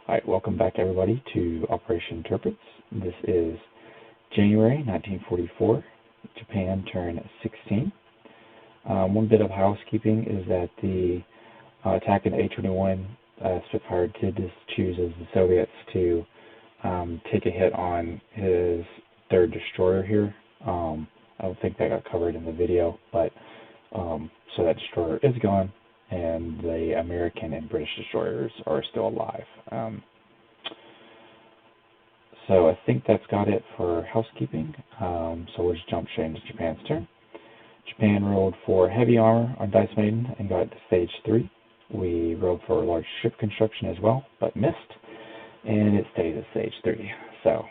Hi, welcome back everybody to Operation Tirpitz. This is January 1944. Japan turned 16. One bit of housekeeping is that the attack in A-21 Spitfire did choose as the Soviets to take a hit on his third destroyer here. I don't think that got covered in the video, but so that destroyer is gone, and the American and British destroyers are still alive. So I think that's got it for housekeeping. So we'll just jump straight into Japan's turn. Japan rolled for heavy armor on Dice Maiden and got it to stage 3. We rolled for large ship construction as well, but missed, and it stays at stage 3. So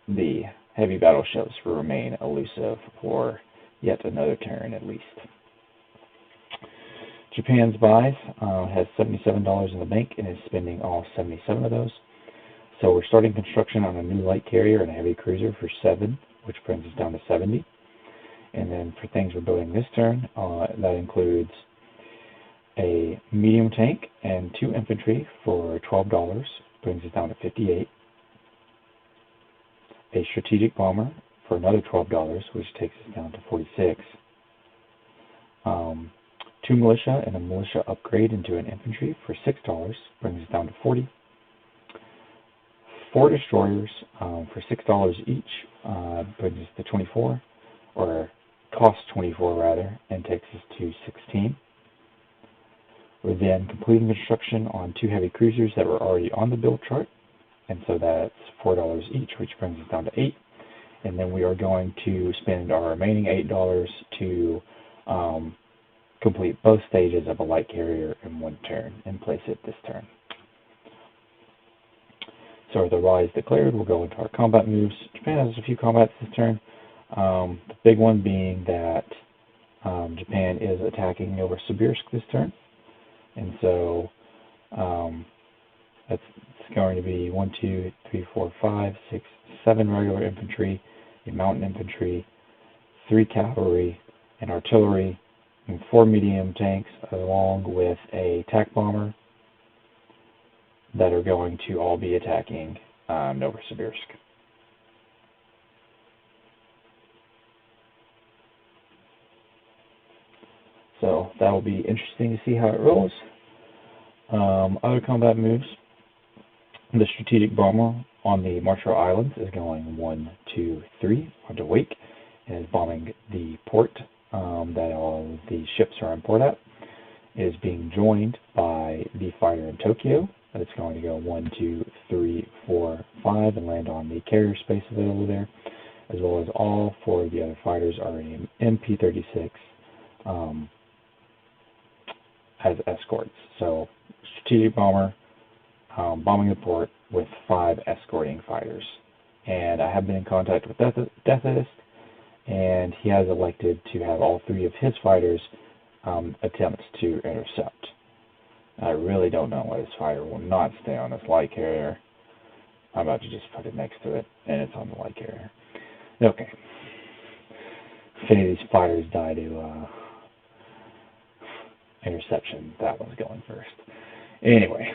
the heavy battleships will remain elusive for yet another turn at least. Japan's buys has $77 in the bank and is spending all 77 of those. So we're starting construction on a new light carrier and a heavy cruiser for 7, which brings us down to 70. And then for things we're building this turn, that includes a medium tank and 2 infantry for $12, brings us down to 58. A strategic bomber for another $12, which takes us down to 46. 2 militia and a militia upgrade into an infantry for $6, brings us down to 40. 4 destroyers for $6 each, brings us to 24, or costs 24 rather, and takes us to 16. We're then completing construction on 2 heavy cruisers that were already on the build chart, and so that's $4 each, which brings us down to 8. And then we are going to spend our remaining $8 to complete both stages of a light carrier in one turn and place it this turn. So the rise declared, we'll go into our combat moves. Japan has a few combats this turn. The big one being that Japan is attacking Novosibirsk this turn. And so it's going to be 1, 2, 3, 4, 5, 6, 7 regular infantry, a mountain infantry, 3 cavalry, and artillery, and 4 medium tanks, along with a attack bomber that are going to all be attacking Novosibirsk. So that will be interesting to see how it rolls. Other combat moves. The strategic bomber on the Marshall Islands is going 1, 2, 3 onto Wake and is bombing the port that all the ships are in port at. It is being joined by the fighter in Tokyo. It's going to go 1, 2, 3, 4, 5 and land on the carrier space available there, as well as all 4 of the other fighters are in MP-36 as escorts. So strategic bomber bombing the port with 5 escorting fighters. And I have been in contact with Deathist, and he has elected to have all 3 of his fighters attempt to intercept. I really don't know why this fighter will not stay on this light carrier. I'm about to just put it next to it, and it's on the light carrier. Okay. If any of these fighters die to interception, that one's going first. Anyway,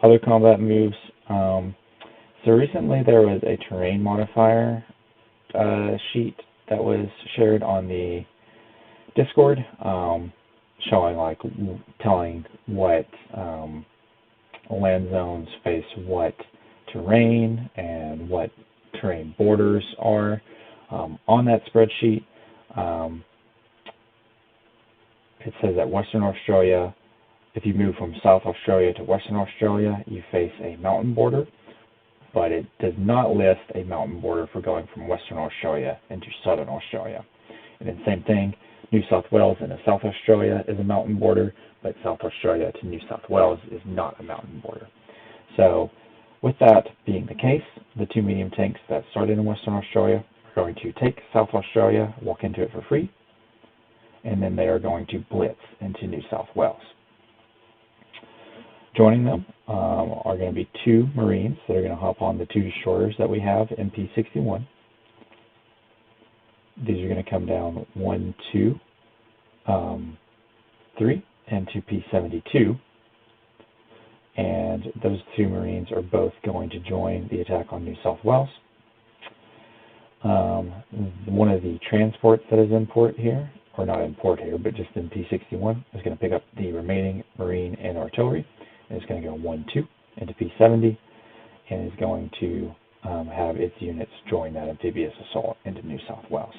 other combat moves. So recently there was a terrain modifier sheet that was shared on the Discord, showing telling what land zones face what terrain and what terrain borders are. On that spreadsheet, it says that Western Australia, if you move from South Australia to Western Australia, you face a mountain border, but it does not list a mountain border for going from Western Australia into Southern Australia. And then same thing, New South Wales into South Australia is a mountain border, but South Australia to New South Wales is not a mountain border. So with that being the case, the 2 medium tanks that started in Western Australia are going to take South Australia, walk into it for free, and then they are going to blitz into New South Wales. Joining them are going to be 2 Marines that are going to hop on the 2 destroyers that we have, MP-61. These are going to come down 1, 2, 3, and 2 P-72. and those two Marines are both going to join the attack on New South Wales. One of the transports that is in port here, or not in port here, but just in P61, is going to pick up the remaining Marine and artillery, and it's going to go 1-2 into P70, and is going to have its units join that amphibious assault into New South Wales.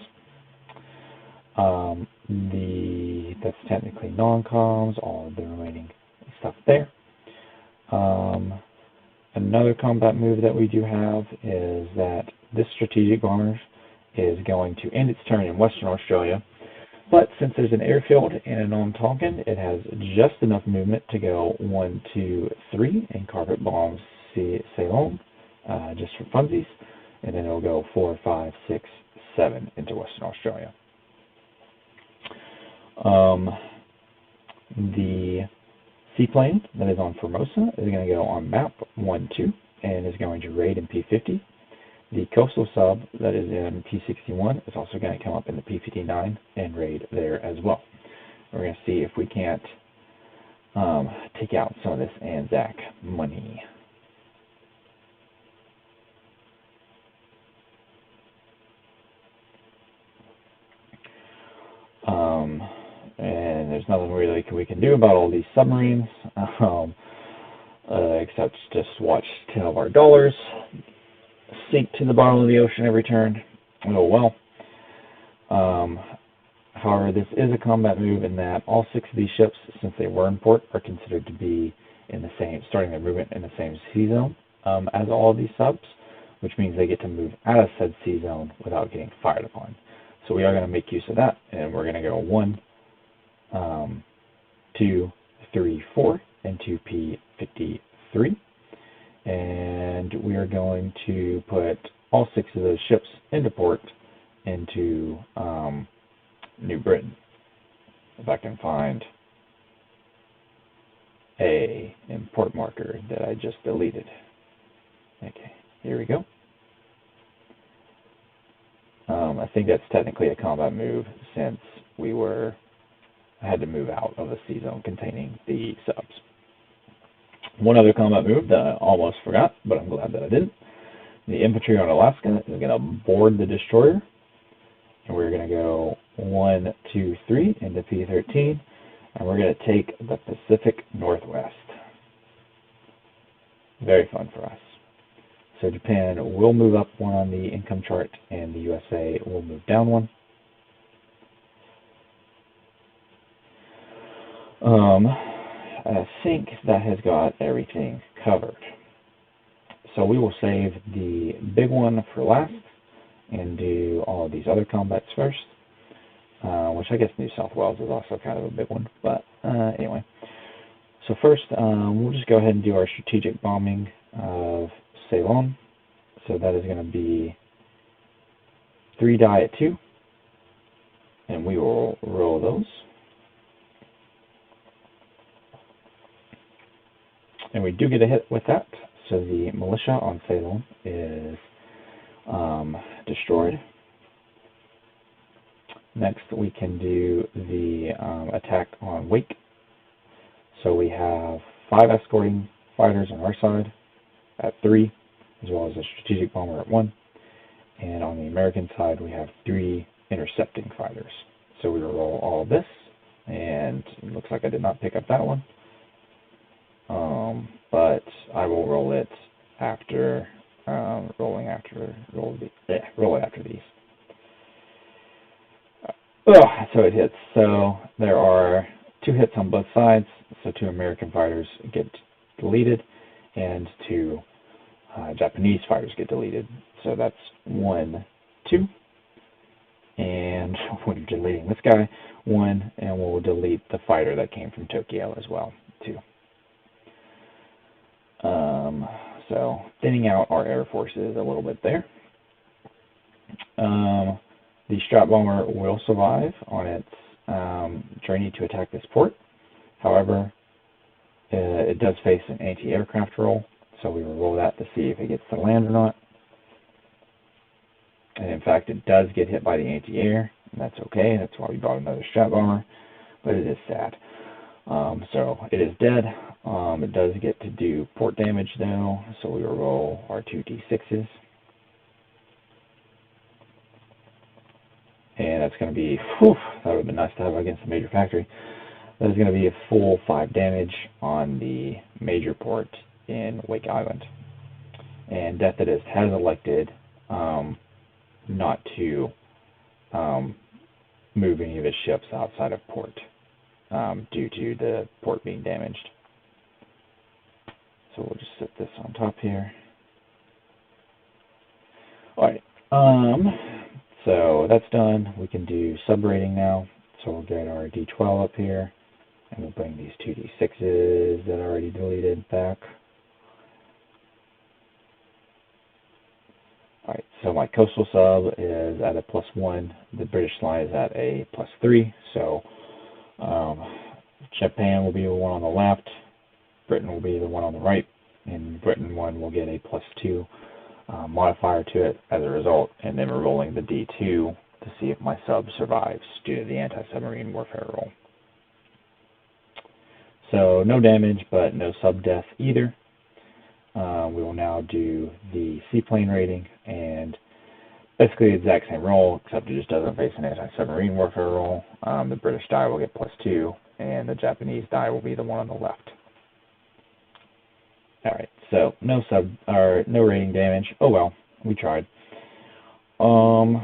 That's technically non-coms, all of the remaining stuff there. Another combat move that we do have is that this strategic bomber is going to end its turn in Western Australia, but since there's an airfield and a non-Tonkin, it has just enough movement to go 1, 2, 3 and carpet bomb Ceylon, just for funsies, and then it'll go 4, 5, 6, 7 into Western Australia. The seaplane that is on Formosa is going to go on map 1, 2 and is going to raid in P50. The coastal sub that is in P61 is also going to come up in the P59 and raid there as well. We're going to see if we can't take out some of this Anzac money. And there's nothing really we can do about all these submarines, except just watch 10 of our dollars sink to the bottom of the ocean every turn. Oh well. However, this is a combat move in that all 6 of these ships, since they were in port, are considered to be in the same, starting their movement in the same sea zone as all of these subs, which means they get to move out of said sea zone without getting fired upon. So we are going to make use of that, and we're going to go 1, 2, 3, 4 into P53. And we are going to put all 6 of those ships into port into New Britain. If I can find a import marker that I just deleted. Okay, here we go. I think that's technically a combat move since we had to move out of the sea zone containing the subs. One other combat move that I almost forgot, but I'm glad that I didn't. The infantry on Alaska is going to board the destroyer, and we're going to go 1, 2, 3 into P13, and we're going to take the Pacific Northwest. Very fun for us. So Japan will move up 1 on the income chart, and the USA will move down 1. I think that has got everything covered. So we will save the big one for last and do all of these other combats first, which I guess New South Wales is also kind of a big one. But anyway, so first we'll just go ahead and do our strategic bombing of Ceylon. So that is going to be 3 die at 2, and we will roll those. And we do get a hit with that, so the militia on Ceylon is destroyed. Next, we can do the attack on Wake. So we have 5 escorting fighters on our side at 3, as well as a strategic bomber at 1. And on the American side, we have 3 intercepting fighters. So we will roll all of this, and it looks like I did not pick up that one. But I will roll it after roll it after these. So it hits. So there are 2 hits on both sides. So 2 American fighters get deleted, and 2 Japanese fighters get deleted. So that's 1, 2. And when deleting this guy, 1, and we'll delete the fighter that came from Tokyo as well, 2. So thinning out our air forces a little bit there. The Strat Bomber will survive on its journey to attack this port. However, it does face an anti-aircraft roll, so we will roll that to see if it gets to land or not. And in fact, it does get hit by the anti-air, and that's okay. That's why we bought another Strat Bomber, but it is sad. So it is dead. It does get to do port damage though, so we will roll our 2d6s. And that's going to be, whew, that would have been nice to have against the major factory. That is going to be a full 5 damage on the major port in Wake Island. And Death It Is has elected not to move any of his ships outside of port due to the port being damaged. So we'll just set this on top here. Alright, so that's done. We can do sub-rating now. So we'll get our D12 up here, and we'll bring these 2D6s that I already deleted back. Alright, so my coastal sub is at a +1. The British line is at a +3. So Japan will be the one on the left, Britain will be the one on the right, and Britain 1 will get a +2 modifier to it as a result, and then we're rolling the D2 to see if my sub survives due to the anti-submarine warfare roll. So no damage, but no sub death either. We will now do the seaplane rating, and basically the exact same roll, except it just doesn't face an anti-submarine warfare roll. The British die will get +2, and the Japanese die will be the one on the left. Alright, so no rating damage. Oh well, we tried. So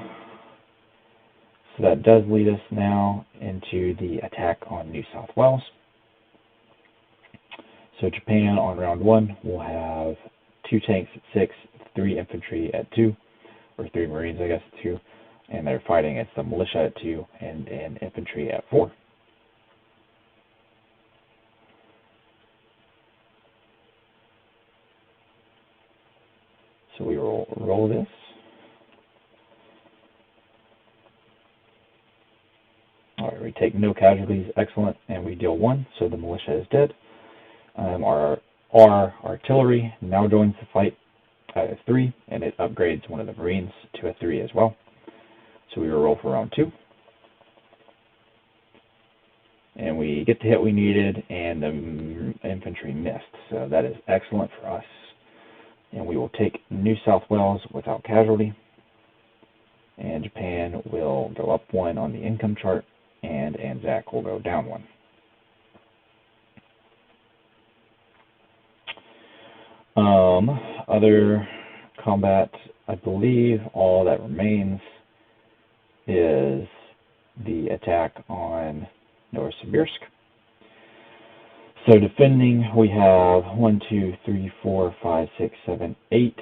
that does lead us now into the attack on New South Wales. So Japan on round 1 will have 2 tanks at 6, 3 infantry at 2, or 3 marines I guess at 2, and they're fighting against the militia at 2 and infantry at 4. So we will roll this. Alright, we take no casualties, excellent, and we deal 1, so the militia is dead. Our artillery now joins the fight at a 3, and it upgrades one of the marines to a 3 as well. So we will roll for round 2. And we get the hit we needed, and the infantry missed, so that is excellent for us. And we will take New South Wales without casualty, and Japan will go up 1 on the income chart, and Anzac will go down 1. Other combat, I believe all that remains is the attack on Novosibirsk. So defending, we have 1, 2, 3, 4, 5, 6, 7, 8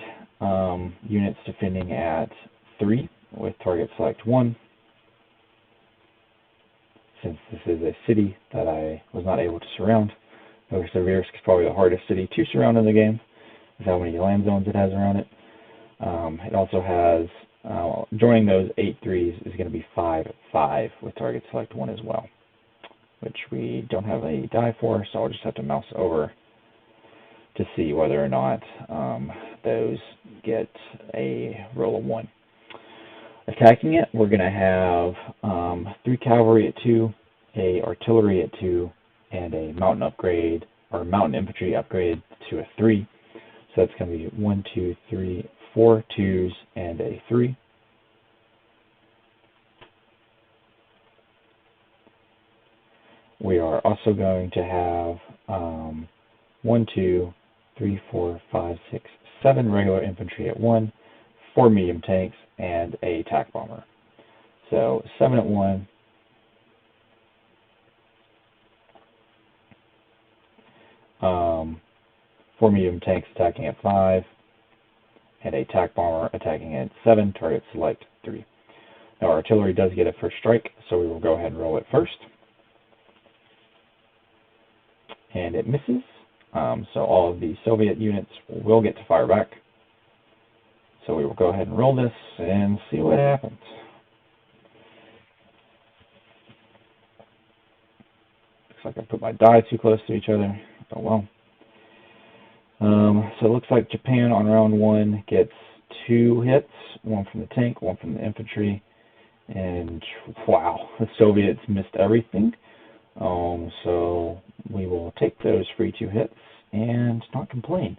units defending at 3 with target select 1. Since this is a city that I was not able to surround, Novosibirsk is probably the hardest city to surround in the game, with how many land zones it has around it. It also has, joining those 8 3s is going to be 5 5 with target select 1 as well, which we don't have any die for, so I'll just have to mouse over to see whether or not those get a roll of 1. Attacking it, we're going to have 3 cavalry at 2, a artillery at 2, and a mountain upgrade, or mountain infantry upgrade to a 3. So that's going to be 1, 2, 3, 4 2s and a 3. We are also going to have 1, 2, 3, 4, 5, 6, 7 regular infantry at 1, 4 medium tanks, and a attack bomber. So 7 at 1. 4 medium tanks attacking at 5, and a attack bomber attacking at 7, target select 3. Now our artillery does get a first strike, so we will go ahead and roll it first. And it misses, so all of the Soviet units will get to fire back. So we will go ahead and roll this and see what happens. Looks like I put my die too close to each other. Oh well. So it looks like Japan on round 1 gets 2 hits, 1 from the tank, 1 from the infantry, and wow, the Soviets missed everything. So we will take those free 2 hits and not complain.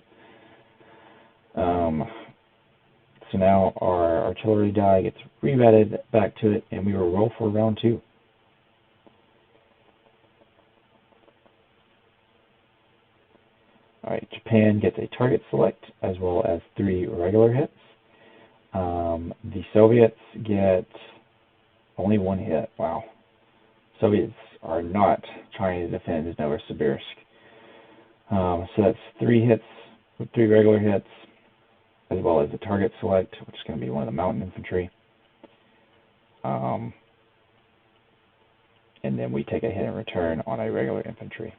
So now our artillery die gets rerouted back to it, and we will roll for round 2. Alright, Japan gets a target select as well as 3 regular hits. The Soviets get only 1 hit. Wow. Soviets are not trying to defend Novosibirsk. So that's 3 hits with 3 regular hits, as well as a target select, which is going to be one of the mountain infantry. And then we take a hit in return on a regular infantry.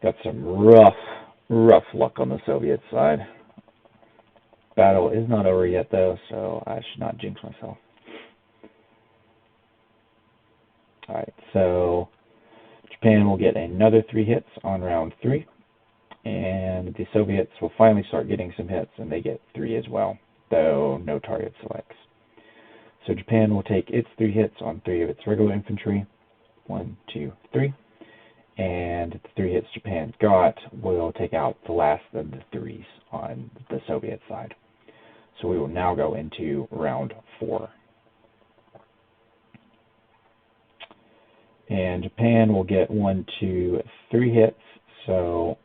Got some rough luck on the Soviet side. Battle is not over yet, though, so I should not jinx myself. Alright, so Japan will get another 3 hits on round 3, and the Soviets will finally start getting some hits, and they get 3 as well, though no target selects. So Japan will take its 3 hits on 3 of its regular infantry, 1, 2, 3, and the 3 hits Japan got will take out the last of the 3s on the Soviet side. So we will now go into round 4. And Japan will get 1, 2, 3 hits, so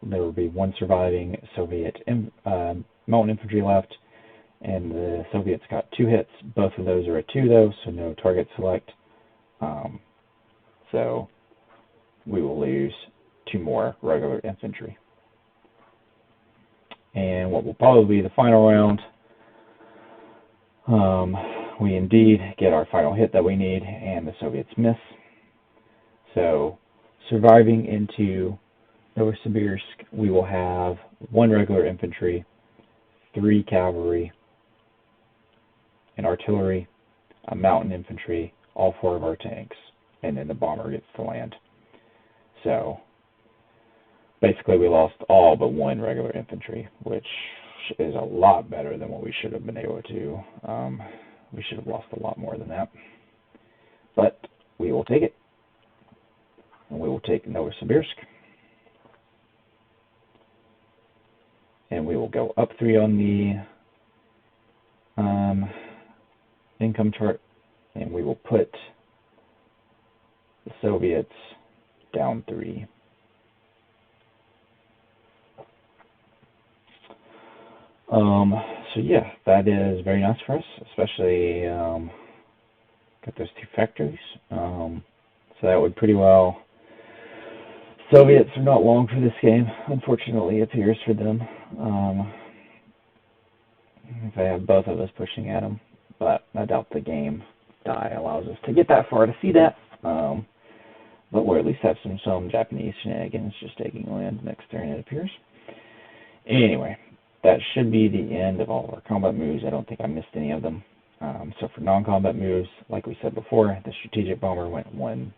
there will be 1 surviving Soviet mountain infantry left, and the Soviets got 2 hits. Both of those are a 2, though, so no target select. So we will lose 2 more regular infantry. And what will probably be the final round, we indeed get our final hit that we need, and the Soviets miss. So surviving into Novosibirsk, we will have 1 regular infantry, 3 cavalry, an artillery, a mountain infantry, all 4 of our tanks, and then the bomber gets to land. So basically we lost all but 1 regular infantry, which is a lot better than what we should have been able to. We should have lost a lot more than that. But we will take it. And we will take Novosibirsk. And we will go up 3 on the income chart. And we will put the Soviets down 3. So yeah, that is very nice for us, especially got those 2 factories. So that would pretty well. Soviets are not long for this game, unfortunately, it appears for them. If I have both of us pushing at them, but I doubt the game die allows us to get that far to see that. But we'll at least have some Japanese shenanigans just taking land next turn, it appears. Anyway, that should be the end of all of our combat moves. I don't think I missed any of them. So for non-combat moves, like we said before, the strategic bomber went 1,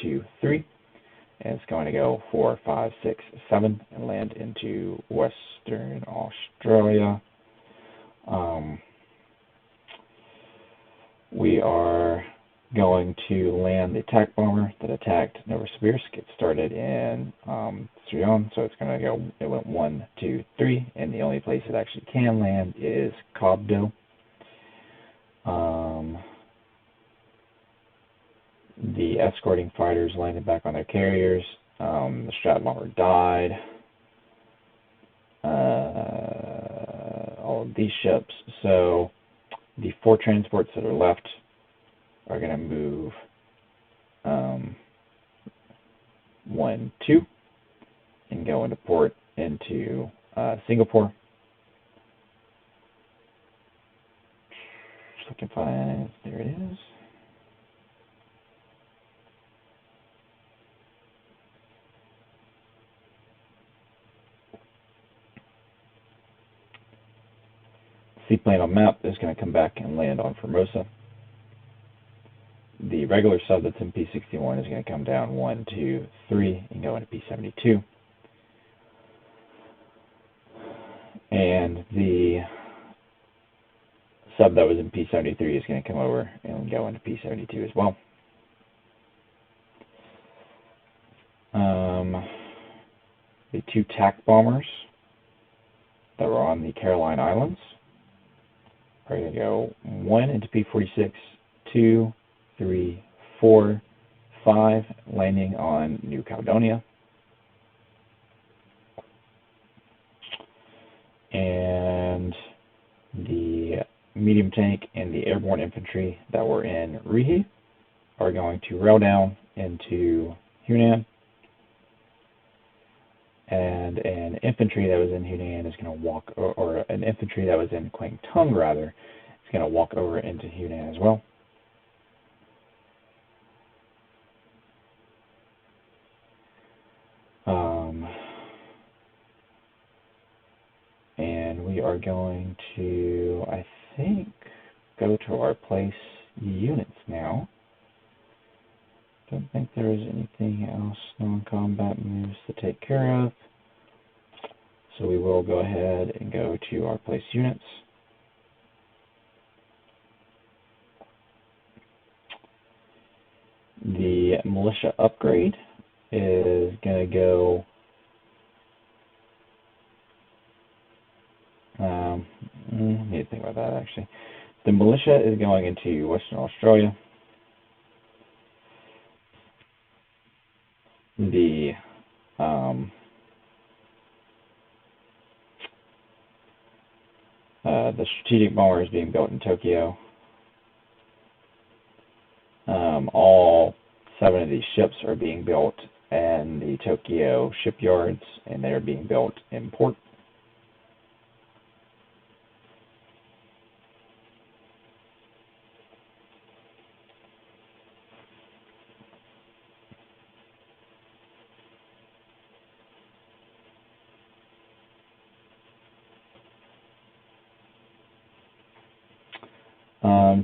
2, 3. And it's going to go 4, 5, 6, 7 and land into Western Australia. We are going to land the attack bomber that attacked Novosibirsk. It started in Suryong, so it's going to go, it went 1, 2, 3, and the only place it actually can land is Kobdo. The escorting fighters landed back on their carriers. The Strat bomber died. All of these ships. So the 4 transports that are left are going to move 1, 2 and go into port into Singapore. Just looking fine. There it is. Seaplane on map is going to come back and land on Formosa. The regular sub that's in P61 is going to come down 1, 2, 3 and go into P72. And the sub that was in P73 is going to come over and go into P72 as well. the 2 TAC bombers that were on the Caroline Islands are going to go 1 into P-46, 2, 3, 4, 5, landing on New Caledonia. And the medium tank and the airborne infantry that were in Rihe are going to rail down into Hunan. And an infantry that was in Hunan is going to walk, or an infantry that was in Kwang Tung rather, is going to walk over into Hunan as well. And we are going to, I think, go to our place units now. Don't think there is anything else non-combat moves to take care of. So we will go ahead and go to our place units. The militia upgrade is going to go I need to think about that actually. The militia is going into Western Australia. The strategic bomber is being built in Tokyo. All 7 of these ships are being built in the Tokyo shipyards, and they are being built in port.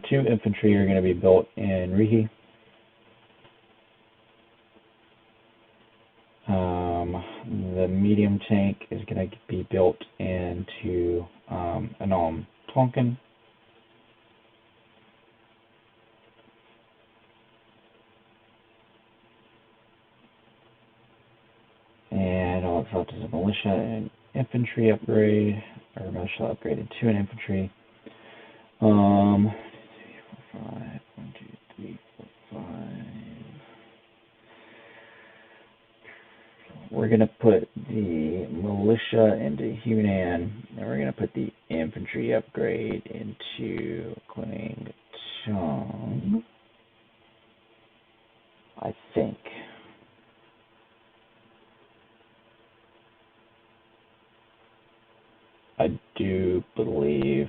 Two infantry are going to be built in Rihe. The medium tank is going to be built into Anam Tonkin. And all it's left is a militia and infantry upgrade, or militia upgraded to an infantry. 1, 2, 3, 4, 5. We're going to put the militia into Hunan, and we're going to put the infantry upgrade into Kwang Tung, I think. I do believe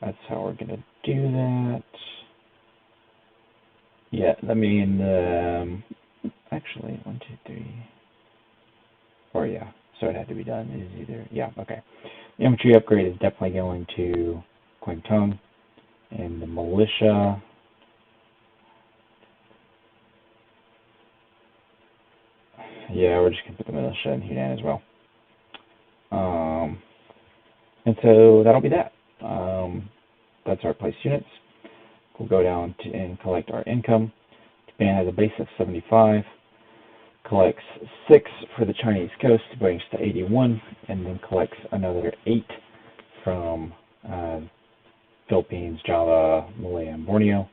that's how we're going to do that. Yeah, I mean, actually, 1, 2, 3, or yeah, so it had to be done. Is either, yeah, okay. The infantry upgrade is definitely going to Kwang Tung, and the militia, yeah, we're just going to put the militia in Hunan as well. And so that'll be that. That's our place units. We'll go down to and collect our income. Japan has a base of 75, collects 6 for the Chinese coast, brings to 81, and then collects another 8 from Philippines, Java, Malaya, and Borneo,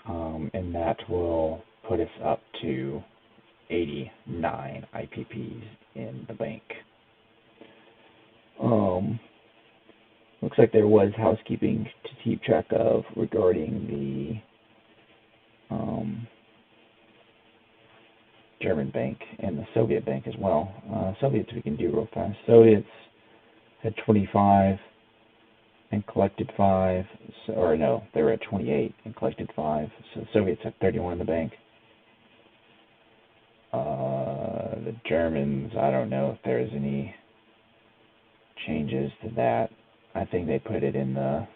and that will put us up to 89 IPPs in the bank. Looks like there was housekeeping to keep track of regarding the German bank and the Soviet bank as well. Soviets we can do real fast. Soviets had 25 and collected 5, or no, they were at 28 and collected 5. So the Soviets have 31 in the bank. The Germans, I don't know if there's any changes to that. I think they put it in the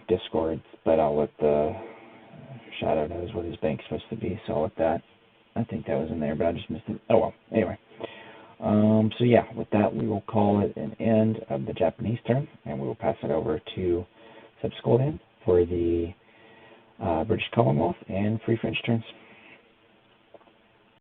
Discord, but I'll let the Shadow knows what his bank's supposed to be, so I'll let that. I think that was in there, but I just missed it. Oh well. Anyway, so yeah, with that we will call it an end of the Japanese turn, and we will pass it over to Subscoldian for the British Commonwealth and Free French turns.